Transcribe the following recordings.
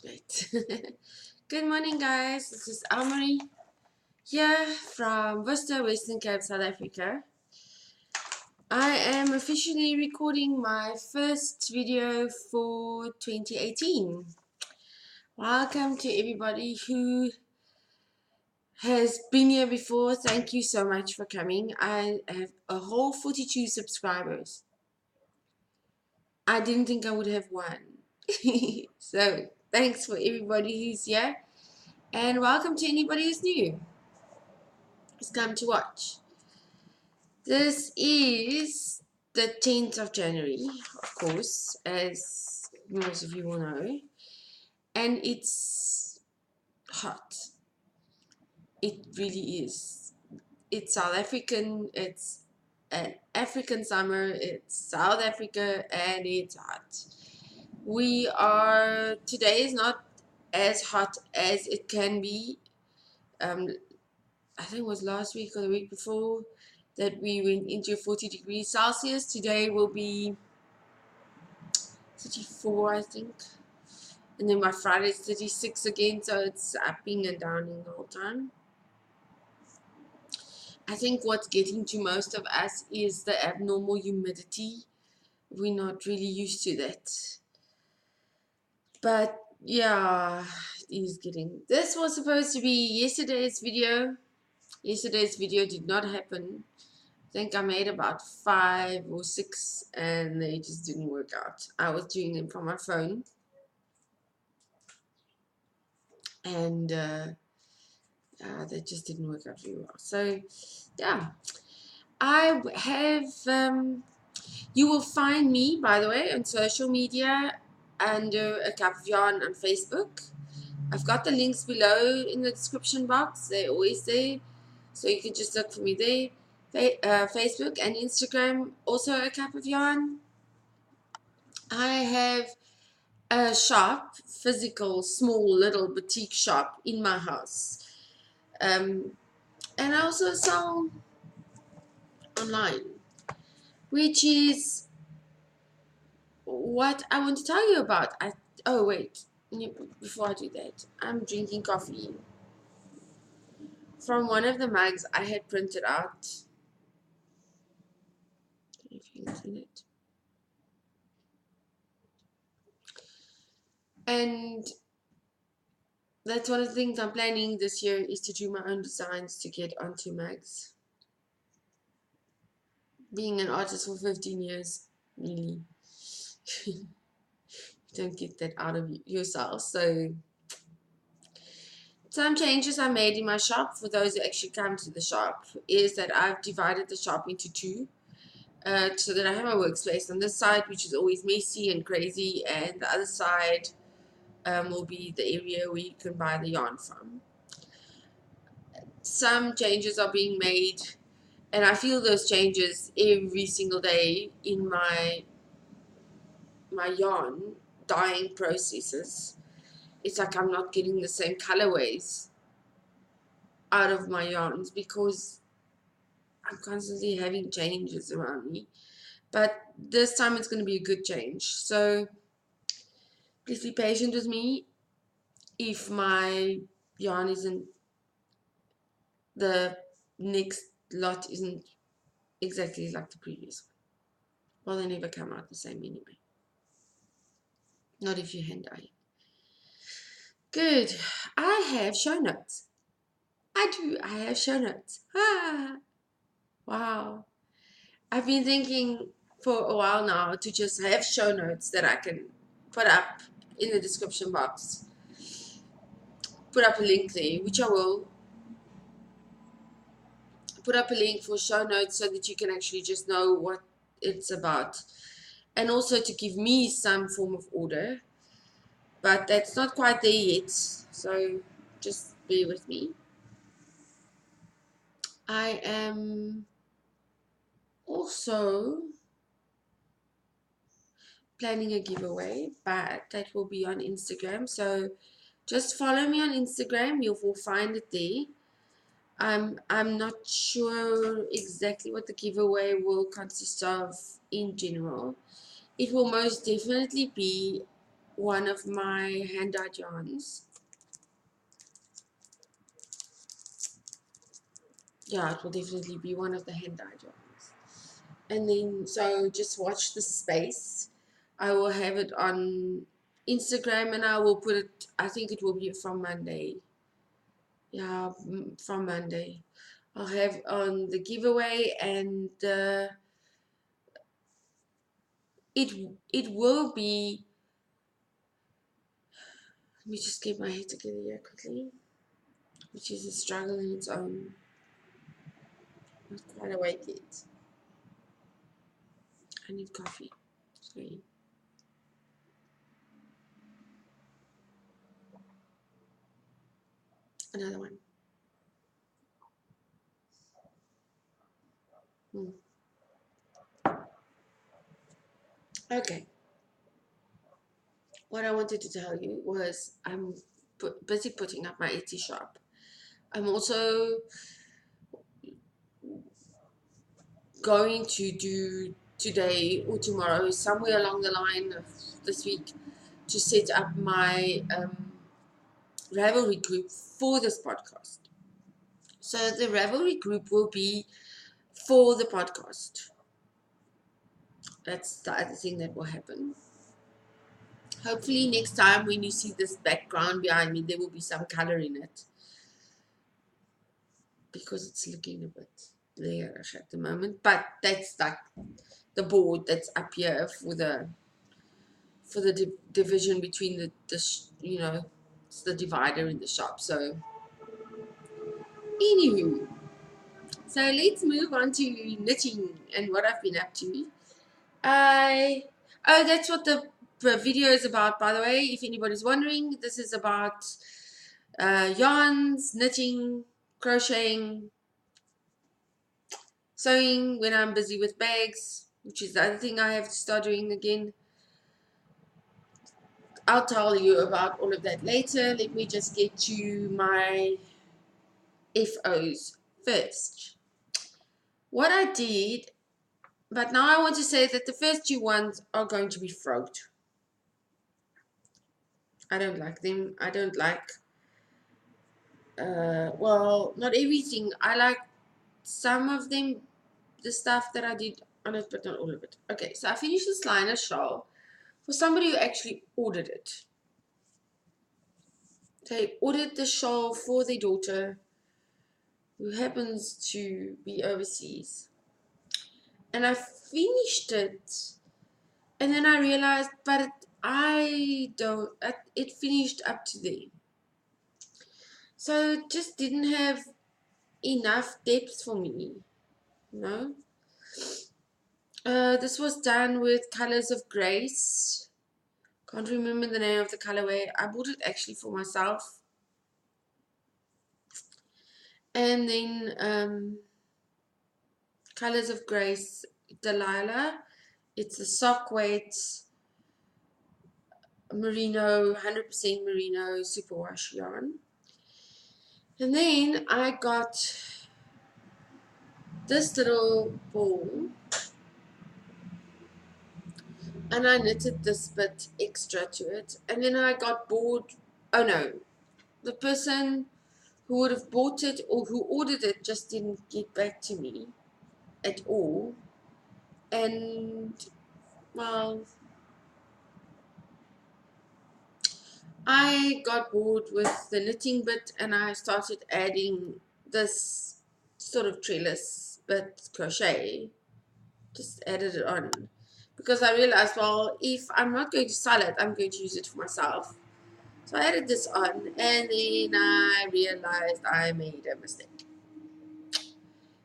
Great. Good morning, guys. This is Elmarie here from Worcester, Western Cape, South Africa. I am officially recording my first video for 2018. Welcome to everybody who has been here before. Thank you so much for coming. I have a whole 42 subscribers. I didn't think I would have one. So thanks for everybody who's here. And welcome to anybody who's new. It's come to watch. This is the 10th of January, of course, as most of you will know. And it's hot. It really is. It's South African, it's an African summer, it's South Africa, and it's hot. Today is not as hot as it can be. I think it was last week or the week before that we went into 40 degrees Celsius. Today will be 34, I think. And then by Friday it's 36 again, so it's upping and downing the whole time. I think what's getting to most of us is the abnormal humidity. We're not really used to that. But yeah, it is getting. This was supposed to be yesterday's video. Yesterday's video did not happen. I think I made about 5 or 6 and they just didn't work out. I was doing them from my phone. And they just didn't work out very well. So, yeah. I have, you will find me, by the way, on social media under A Cup of Yarn on Facebook. I've got the links below in the description box. They're always there. So you can just look for me there. Facebook and Instagram, also A Cup of Yarn. I have a shop, physical, small, little boutique shop in my house. And I also sell online, which is what I want to tell you about. Oh, wait. Before I do that, I'm drinking coffee from one of the mugs I had printed out. I don't know if you can see it. And that's one of the things I'm planning this year, is to do my own designs to get onto mugs. Being an artist for 15 years, really, you don't get that out of yourself. So some changes I made in my shop, for those who actually come to the shop, is that I've divided the shop into two. So that I have my workspace on this side, which is always messy and crazy, and the other side will be the area where you can buy the yarn from. Some changes are being made, and I feel those changes every single day in my yarn dyeing processes. It's like I'm not getting the same colorways out of my yarns because I'm constantly having changes around me. But this time it's going to be a good change. So please be patient with me if my yarn isn't, the next lot isn't exactly like the previous one. Well, they never come out the same anyway. Not if you hand dye. Good. I have show notes. I do. I have show notes. Ah. Wow. I've been thinking for a while now to just have show notes that I can put up in the description box. Put up a link there, which I will. Put up a link for show notes so that you can actually just know what it's about. And also to give me some form of order. But that's not quite there yet. So just bear with me. I am also planning a giveaway, but that will be on Instagram. So just follow me on Instagram. You will find it there. I'm not sure exactly what the giveaway will consist of in general. It will most definitely be one of my hand-dyed yarns. Yeah, it will definitely be one of the hand-dyed yarns. And then, so just watch the space. I will have it on Instagram, and I will put it, I think it will be from Monday. Yeah, from Monday. I'll have on the giveaway, and it will be, let me just get my head together here quickly, which is a struggle in its own. Not quite awake yet. I need coffee. Sorry. Another one. Okay. What I wanted to tell you was I'm busy putting up my Etsy shop. I'm also going to do today or tomorrow, somewhere along the line of this week, to set up my Ravelry group for this podcast. So the Ravelry group will be for the podcast. That's the other thing that will happen. Hopefully next time when you see this background behind me, there will be some color in it, because it's looking a bit there at the moment. But that's like the board that's up here for the division between the you know, it's the divider in the shop. So anywho, so let's move on to knitting and what I've been up to. Oh, that's what the video is about, by the way, if anybody's wondering. This is about yarns, knitting, crocheting, sewing when I'm busy with bags, which is the other thing I have to start doing again. I'll tell you about all of that later. Let me just get to my FOs first. What I did, but now I want to say that the first two ones are going to be froked. I don't like them. I don't like, well, not everything. I like some of them, the stuff that I did on it, but not all of it. Okay, so I finished this liner shawl for somebody who actually ordered it. They ordered the shawl for their daughter, who happens to be overseas. And I finished it, and then I realized, but it finished up to there. So it just didn't have enough depth for me, you know. This was done with Colors of Grace. Can't remember the name of the colorway. I bought it actually for myself. And then Colors of Grace Delilah. It's a sock weight merino, 100% merino superwash yarn. And then I got this little ball, and I knitted this bit extra to it. And then I got bored. Oh no, the person who would have bought it or who ordered it just didn't get back to me at all. And well, I got bored with the knitting bit, and I started adding this sort of trellis bit crochet. Just added it on because I realized, well, if I'm not going to sell it, I'm going to use it for myself. So I added this on, and then I realized I made a mistake,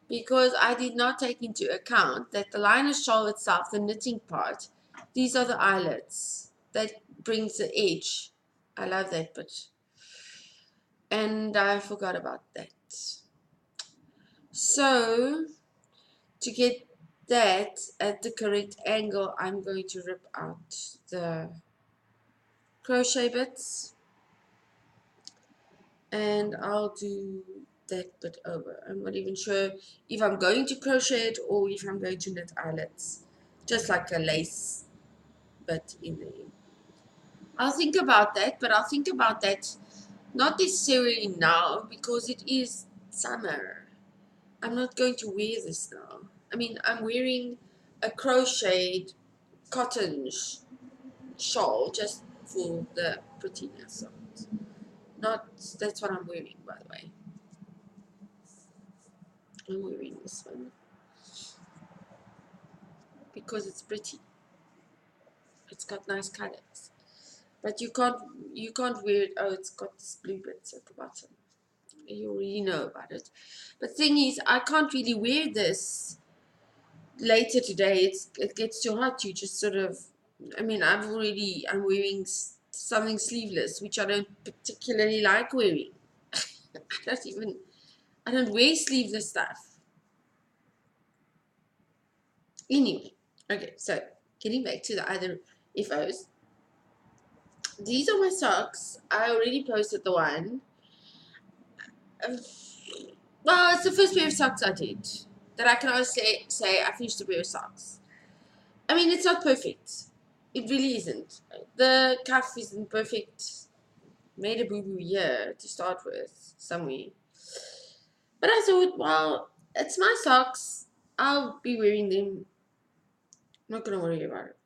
because I did not take into account that the liner shawl itself, the knitting part, these are the eyelets that brings the edge. I love that bit, and I forgot about that. So to get that at the correct angle, I'm going to rip out the crochet bits, and I'll do that bit over. I'm not even sure if I'm going to crochet it or if I'm going to knit eyelets, just like a lace bit in there. I'll think about that, but I'll think about that not necessarily now because it is summer. I'm not going to wear this now. I mean, I'm wearing a crocheted cotton shawl just for the prettiness of it. Not, that's what I'm wearing, by the way. I'm wearing this one because it's pretty. It's got nice colors. But you can't wear it. Oh, it's got this blue bits at the bottom. You already know about it. But thing is, I can't really wear this later today. It gets too hot. You just sort of, I mean, I'm wearing something sleeveless, which I don't particularly like wearing. I don't wear sleeveless stuff. Anyway, okay, so getting back to the other FOs. These are my socks. I already posted the one. Well, it's the first pair of socks I did. That I can honestly say I finished a pair of socks. I mean, it's not perfect. It really isn't. The cuff isn't perfect. Made a boo-boo here to start with, somewhere. But I thought, well, it's my socks. I'll be wearing them. I'm not going to worry about it.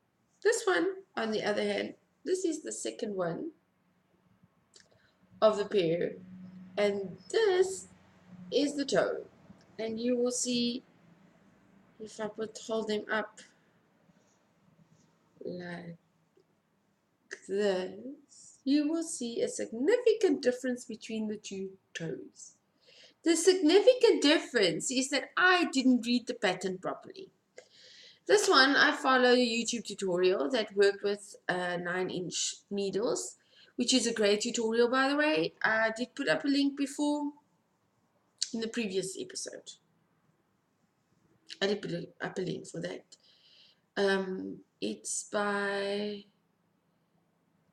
This one, on the other hand, this is the second one of the pair. And this is the toe. And you will see, if I hold them up like this, you will see a significant difference between the two toes. The significant difference is that I didn't read the pattern properly. This one, I follow a YouTube tutorial that worked with 9-inch needles, which is a great tutorial, by the way. I did put up a link before in the previous episode. I did put up a link for that. It's by,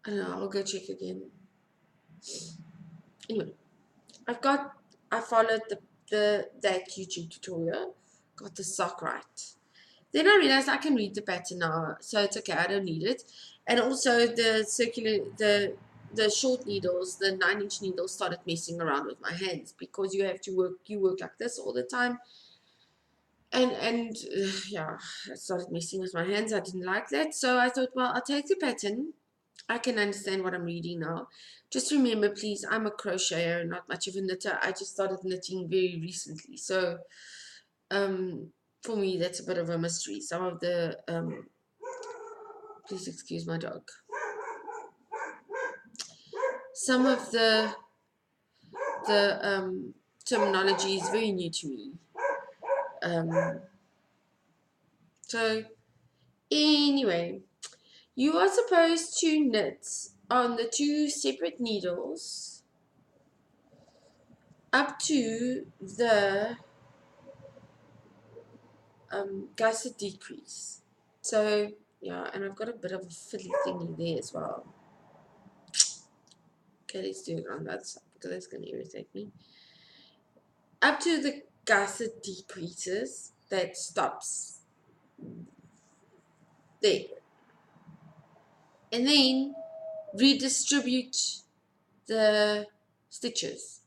I don't know, I'll go check again. Anyway, I followed that YouTube tutorial, got the sock right. Then I realized I can read the pattern now, so it's okay, I don't need it. And also the short needles, the 9-inch needles, started messing around with my hands because you work like this all the time. And yeah, it started messing with my hands. I didn't like that, so I thought, well, I'll take the pattern. I can understand what I'm reading now. Just remember, please, I'm a crocheter, not much of a knitter. I just started knitting very recently, so for me, that's a bit of a mystery. Some of the please excuse my dog. Some of the terminology is very new to me. So anyway, you are supposed to knit on the 2 separate needles up to the gusset decrease. So yeah, and I've got a bit of a fiddly thingy there as well. Okay, let's do it on that side because that's going to irritate me. Up to the gusset decreases, that stops there. And then redistribute the stitches.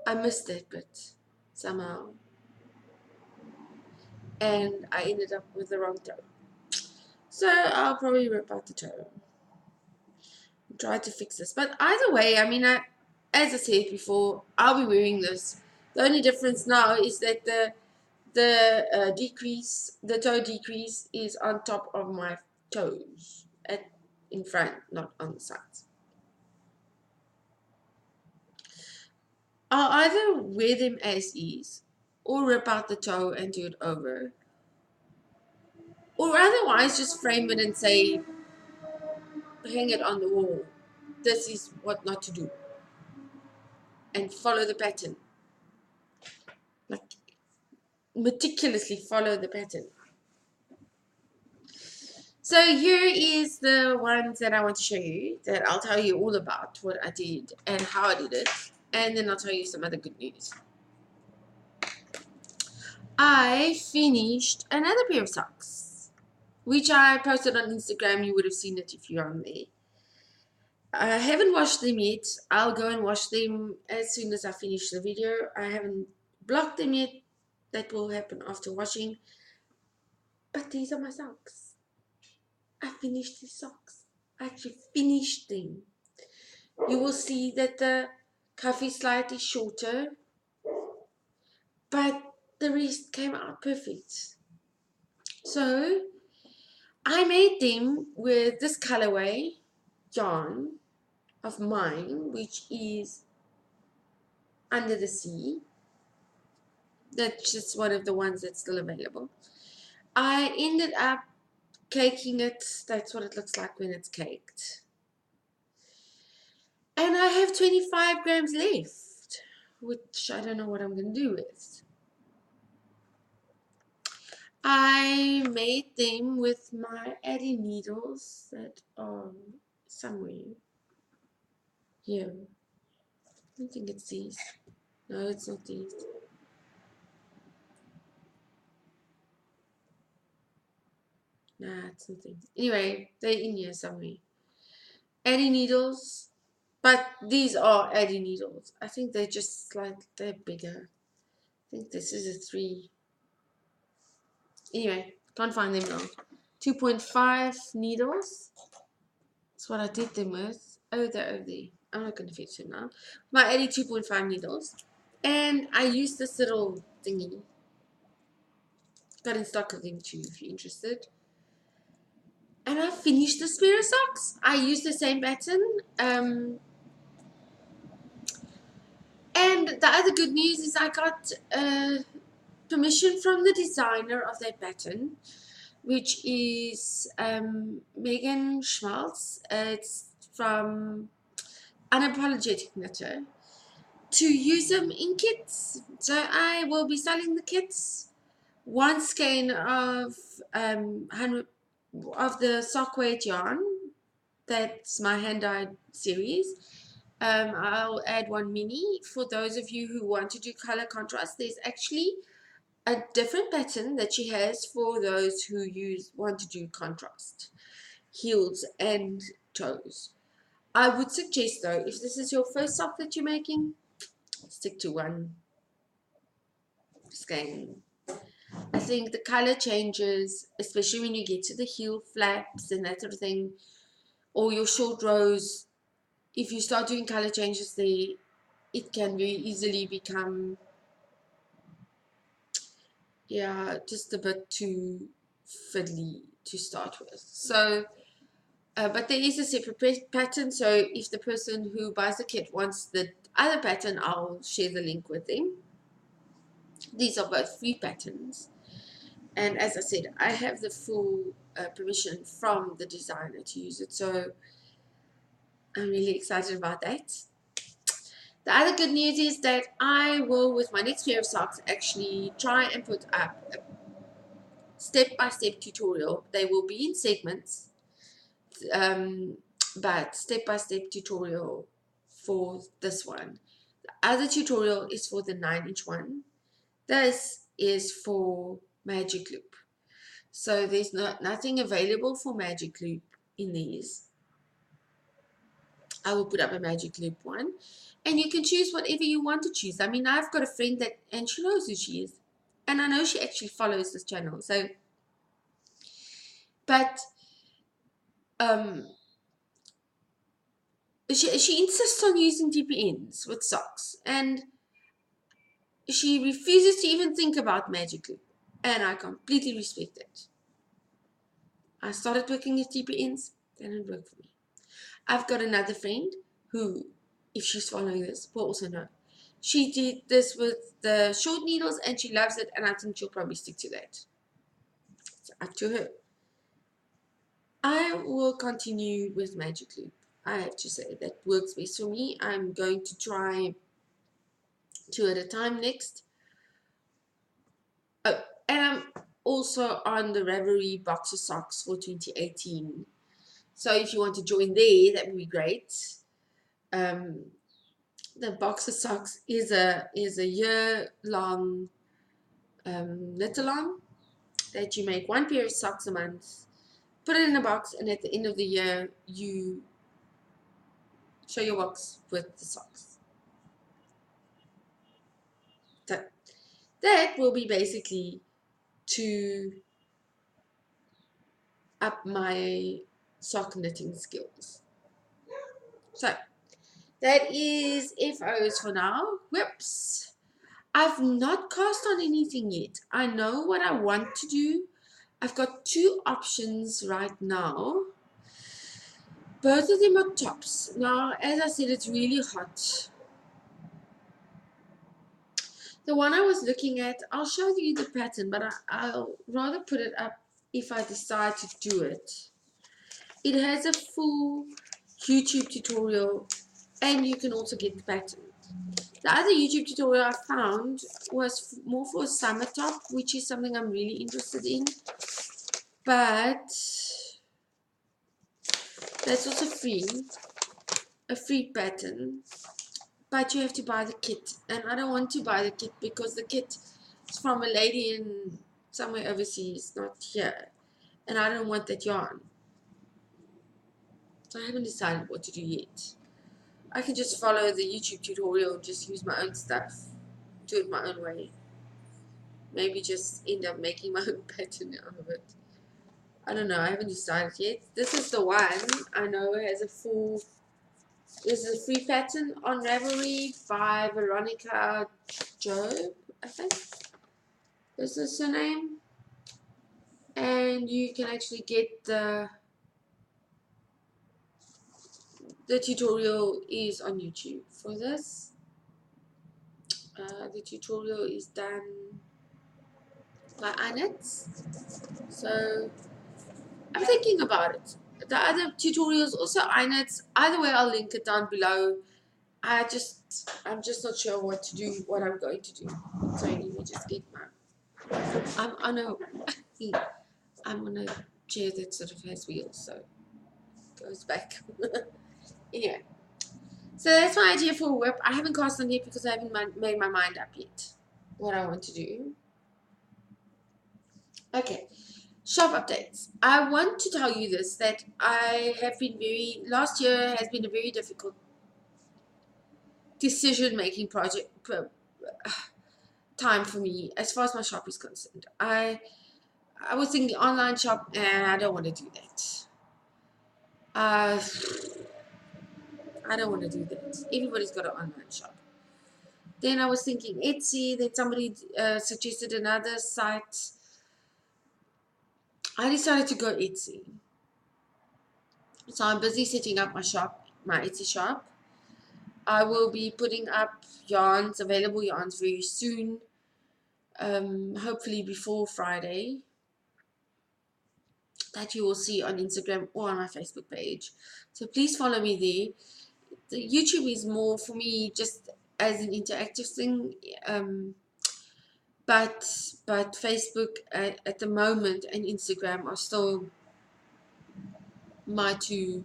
I missed that bit somehow. And I ended up with the wrong toe. So I'll probably rip out the toe. Try to fix this. But either way, I mean, as I said before, I'll be wearing this. The only difference now is that the toe decrease is on top of my toes, in front, not on the sides. I'll either wear them as is, or rip out the toe and do it over, or otherwise just frame it and say, hang it on the wall. This is what not to do, and follow the pattern. Like, meticulously follow the pattern. So here is the ones that I want to show you, that I'll tell you all about what I did and how I did it, and then I'll tell you some other good news. I finished another pair of socks, which I posted on Instagram. You would have seen it if you're on there. I haven't washed them yet. I'll go and wash them as soon as I finish the video. I haven't blocked them yet. That will happen after washing. But these are my socks. I finished these socks. I actually finished them. You will see that the cuff is slightly shorter, but the rest came out perfect. So I made them with this colorway yarn of mine, which is Under the Sea. That's just one of the ones that's still available. I ended up caking it. That's what it looks like when it's caked. And I have 25 grams left, which I don't know what I'm going to do with. I made them with my Addy needles that are somewhere here. I don't think it's these. No, it's not these. Nah, it's not these. Anyway, they're in here somewhere. Addy needles. But these are Addy needles. I think they're just slightly, they're bigger. I think this is a 3. Anyway, can't find them now. 2.5 needles. That's what I did them with. Oh, they're over there. I'm not going to fetch them now. My Addy 2.5 needles. And I used this little thingy. Got in stock of them too if you're interested. And I finished this pair of socks. I used the same pattern. And the other good news is I got permission from the designer of that pattern, which is Megan Schmaltz. It's from Unapologetic Knitter, to use them in kits. So I will be selling the kits. One skein of 100 of the sock weight yarn. That's my hand-dyed series. I'll add one mini for those of you who want to do color contrast. There's actually a different pattern that she has for those who want to do contrast, heels and toes. I would suggest though, if this is your first sock that you're making, stick to one skein. I think the color changes, especially when you get to the heel flaps and that sort of thing, or your short rows. If you start doing color changes there, it can very easily become, yeah, just a bit too fiddly to start with. So, but there is a separate pattern, so if the person who buys the kit wants the other pattern, I'll share the link with them. These are both free patterns. And as I said, I have the full permission from the designer to use it, so I'm really excited about that. The other good news is that I will, with my next pair of socks, actually try and put up a step-by-step tutorial. They will be in segments, but step-by-step tutorial for this one. The other tutorial is for the 9-inch one. This is for Magic Loop. So there's nothing available for Magic Loop in these. I will put up a Magic Loop one, and you can choose whatever you want to choose. I mean, I've got a friend that, and she knows who she is, and I know she actually follows this channel. So, but she insists on using DPNs with socks, and she refuses to even think about Magic Loop, and I completely respect it. I started working with DPNs, they didn't work for me. I've got another friend who, if she's following this, will also know. She did this with the short needles and she loves it, and I think she'll probably stick to that. It's up to her. I will continue with Magic Loop. I have to say that works best for me. I'm going to try 2 at a time next. Oh, and I'm also on the Ravelry Boxer Socks for 2018. So if you want to join there, that would be great. The Boxer Socks is a year-long knit-along that you make 1 pair of socks a month, put it in a box, and at the end of the year you show your box with the socks. So that will be basically to up my sock knitting skills. So that is FOs for now. Whoops. I've not cast on anything yet. I know what I want to do. I've got two options right now. Both of them are tops. Now, as I said, it's really hot. The one I was looking at, I'll show you the pattern, but I'll rather put it up if I decide to do it. It has a full YouTube tutorial, and you can also get the pattern. The other YouTube tutorial I found was more for a summer top, which is something I'm really interested in. But that's also free, a free pattern. But you have to buy the kit, and I don't want to buy the kit because the kit is from a lady in somewhere overseas, not here, and I don't want that yarn. So I haven't decided what to do yet. I can just follow the YouTube tutorial and just use my own stuff, do it my own way. Maybe just end up making my own pattern out of it. I don't know, I haven't decided yet. This is the one I know has a full. This is a free pattern on Ravelry by Veronica Job, I think. This is her name. And you can actually get the tutorial is on YouTube for this. The tutorial is done by iKnits. So I'm thinking about it. The other tutorials also iKnits. Either way, I'll link it down below. I'm just not sure what to do, what I'm going to do. So let me just get my. I'm on a chair that sort of has wheels, so it goes back. Anyway, so that's my idea for a whip. I haven't cast on yet because I haven't made my mind up yet what I want to do. Okay, shop updates. I want to tell you this, that I have been last year has been a very difficult decision-making time for me as far as my shop is concerned. I was thinking online shop, and I don't want to do that. I don't want to do that. Everybody's got an online shop. Then I was thinking Etsy. Then somebody suggested another site. I decided to go Etsy. So I'm busy setting up my shop, my Etsy shop. I will be putting up yarns, available yarns very soon. Hopefully before Friday. That you will see on Instagram or on my Facebook page. So please follow me there. The YouTube is more for me just as an interactive thing. But Facebook at the moment and Instagram are still my two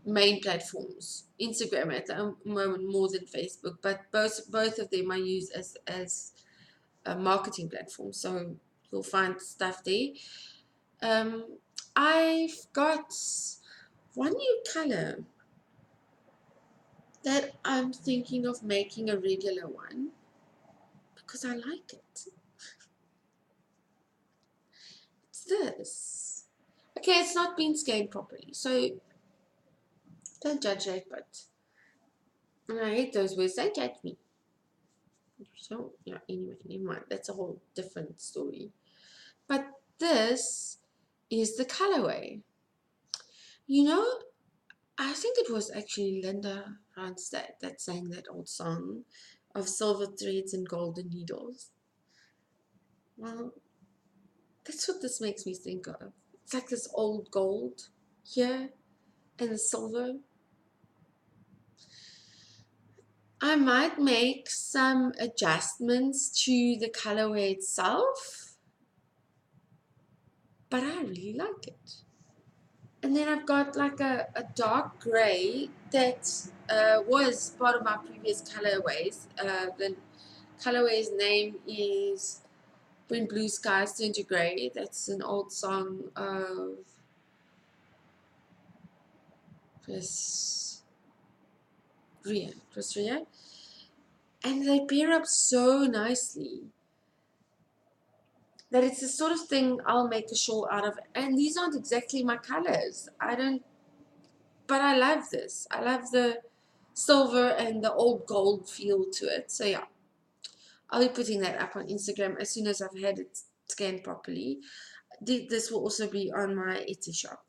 main platforms. Instagram at the moment more than Facebook, but both of them I use as a marketing platform. So you'll find stuff there. I've got one new color that I'm thinking of making a regular one because I like it. It's this. Okay, it's not been scanned properly, so don't judge it, but I hate those words. Don't judge me. So, yeah, anyway, never mind. That's a whole different story. But this is the colorway. You know, I think it was actually Linda Ronstadt that sang that old song of silver threads and golden needles. Well, that's what this makes me think of. It's like this old gold here and the silver. I might make some adjustments to the colorway itself, but I really like it. And then I've got like a dark gray that was part of my previous colorways. The colorway's name is When Blue Skies Turn to Grey. That's an old song of Chris Rea. And they pair up so nicely that it's the sort of thing I'll make a shawl out of. And these aren't exactly my colors. But I love this. I love the silver and the old gold feel to it. So yeah, I'll be putting that up on Instagram as soon as I've had it scanned properly. This will also be on my Etsy shop.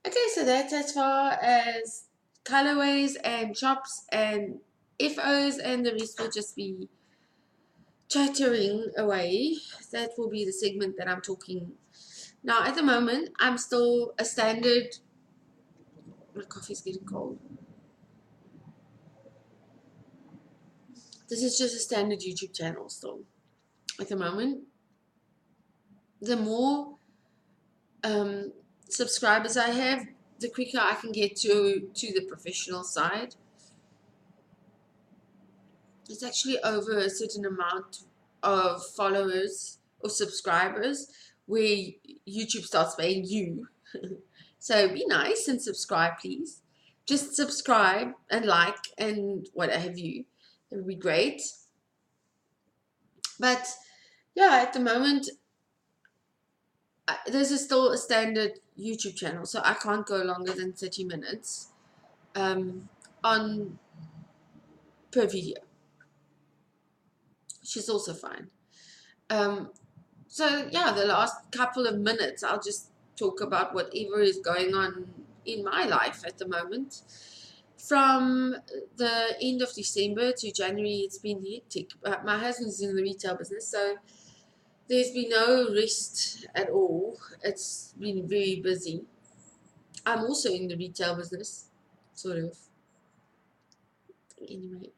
Okay, so that's as far as colorways and shops and FOs, and the rest will just be chattering away. That will be the segment that I'm talking. Now, at the moment, I'm still a standard. My coffee's getting cold. This is just a standard YouTube channel still. At the moment, the more subscribers I have, the quicker I can get to the professional side. It's actually over a certain amount of followers or subscribers where YouTube starts paying you. So be nice and subscribe, please. Just subscribe and like and what have you. It would be great. But yeah, at the moment, this is still a standard YouTube channel, so I can't go longer than 30 minutes on per video, which is also fine. So yeah, the last couple of minutes, I'll just talk about whatever is going on in my life at the moment. From the end of December to January, it's been hectic. My husband's in the retail business, so there's been no rest at all. It's been very busy. I'm also in the retail business, sort of. Anyway.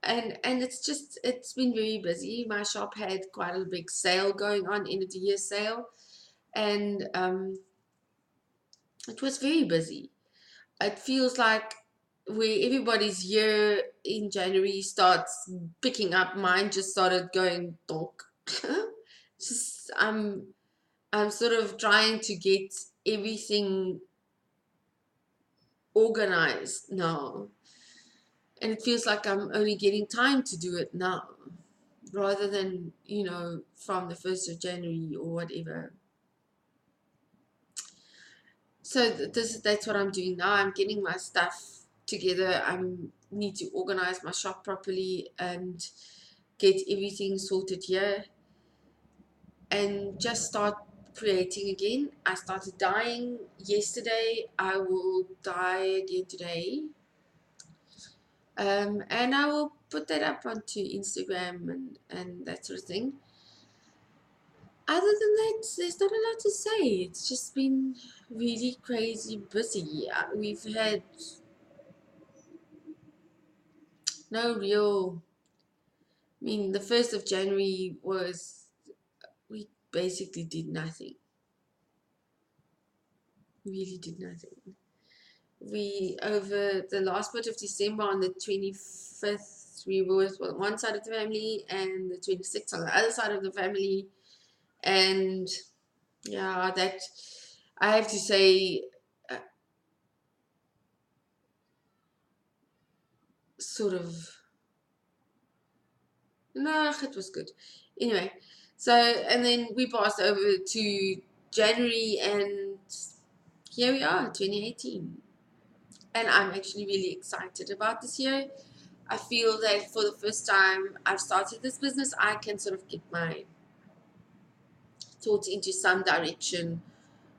And it's been very busy. My shop had quite a big sale going on, end of the year sale, and it was very busy. It feels like where everybody's year in January starts picking up, mine just started going donk. Just I'm sort of trying to get everything organized now, and it feels like I'm only getting time to do it now rather than, from the 1st of January or whatever. So that's what I'm doing now. I'm getting my stuff together. I need to organize my shop properly and get everything sorted here and just start creating again. I started dyeing yesterday. I will dye again today. And I will put that up onto Instagram and that sort of thing. Other than that, there's not a lot to say. It's just been really crazy busy. We've had no real. I mean, the 1st of January we basically did nothing. Really did nothing. We, over the last bit of December, on the 25th, we were with one side of the family and the 26th on the other side of the family. And yeah, that, I have to say, sort of, no, it was good. Anyway, so, and then we passed over to January, and here we are, 2018. And I'm actually really excited about this year. I feel that for the first time I've started this business, I can sort of get my thoughts into some direction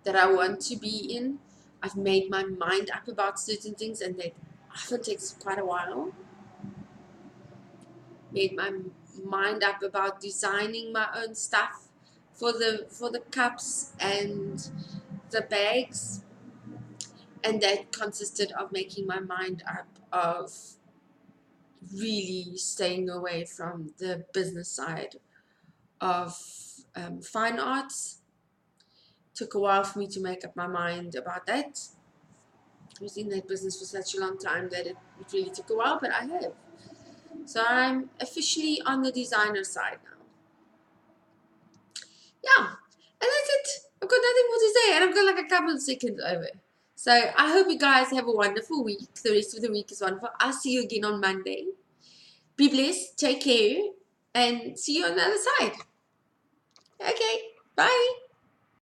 that I want to be in. I've made my mind up about certain things, and that often takes quite a while. Made my mind up about designing my own stuff for the cups and the bags, and that consisted of making my mind up of really staying away from the business side of fine arts. Took a while for me to make up my mind about that. I was in that business for such a long time that it really took a while, but I have. So I'm officially on the designer side now. Yeah, and that's it. I've got nothing more to say, and I've got like a couple of seconds over. So I hope you guys have a wonderful week. The rest of the week is wonderful. I'll see you again on Monday. Be blessed, take care, and see you on the other side. Okay, bye.